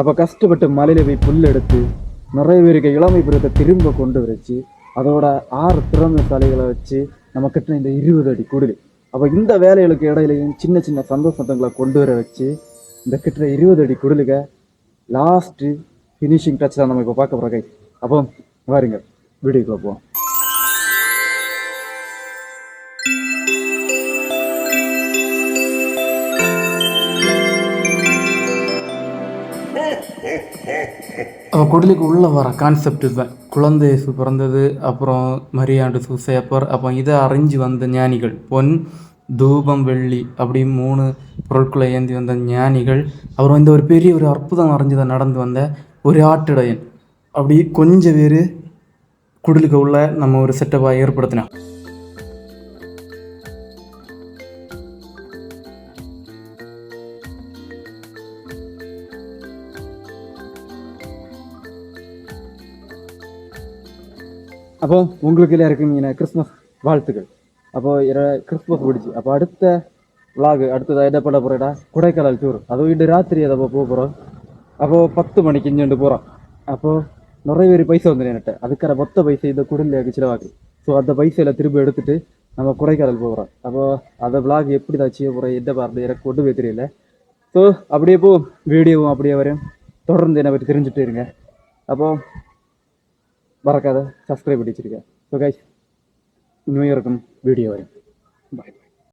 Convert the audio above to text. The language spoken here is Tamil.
அப்போ கஷ்டப்பட்டு மலையில் போய் புல் எடுத்து நிறைய பேருக்கு இளமை பருவத்தை திரும்ப கொண்டு வச்சு அதோட 6 திறமைசாலிகளை வச்சு நம்ம கிட்ட இந்த 20 அடி குடில். அப்போ இந்த வேலைகளுக்கு இடையிலையும் சின்ன சின்ன சந்தோஷங்களை கொண்டு வர வச்சு இந்த கிட்ட 20 அடி குடிலுக்கு லாஸ்ட்டு ஃபினிஷிங் டச் தான் நம்ம இப்போ பார்க்க போகிற கை. அப்போ பாருங்க வீடியோக்குள்ள போவோம். குடலுக்கு உள்ளே வர கான்செப்ட் இதுதான். குழந்தை இயேசு பிறந்தது, அப்புறம் மரியாண்டு சூசையப்பர், அப்போ இதை அறிஞ்சு வந்த ஞானிகள், பொன் தூபம் வெள்ளி அப்படி 3 பொருட்களை ஏந்தி வந்த ஞானிகள், அப்புறம் இந்த ஒரு பெரிய ஒரு அற்புதம் அறிஞ்சதை நடந்து வந்த ஒரு ஆட்டிடையன், அப்படி கொஞ்சம் பேர் குடலுக்கு உள்ள நம்ம ஒரு செட்டப்பாக ஏற்படுத்தினோம். அப்போ உங்களுக்கு எல்லாருக்கும் கிறிஸ்மஸ் வாழ்த்துக்கள். அப்போ கிறிஸ்மஸ் பிடிச்சி அப்போ அடுத்த விளாகு அடுத்ததாக என்ன பண்ண போகிறேடா கொடைக்கானல் டூர். அதுவும் இன்று ராத்திரி அதை போக போகிறோம். அப்போது 10 மணிக்கு இஞ்சுண்டு போகிறோம். அப்போது நிறைய பேர் பைசா வந்துடும் என்கிட்ட. அதுக்கான மொத்த பைசா இந்த குடலில் சிலவாக்கு. ஸோ அந்த பைசையில் திரும்ப எடுத்துகிட்டு நம்ம கொடைக்கானல் போகிறோம். அப்போது அந்த விளாக் எப்படி தான் செய்ய போகிறேன் என்ன பாருங்க எனக்கு கொண்டு போய் தெரியல. ஸோ அப்படியே வீடியோவும் அப்படியே வரும். தொடர்ந்து என்னை பற்றி தெரிஞ்சுட்டு இருங்க. அப்போது மறக்காத சப்ஸ்கிரைப் பண்ணி வச்சிருக்கேன். ஸோ கைஸ் இன்னும் இருக்கும் வீடியோ வரும். பாய்.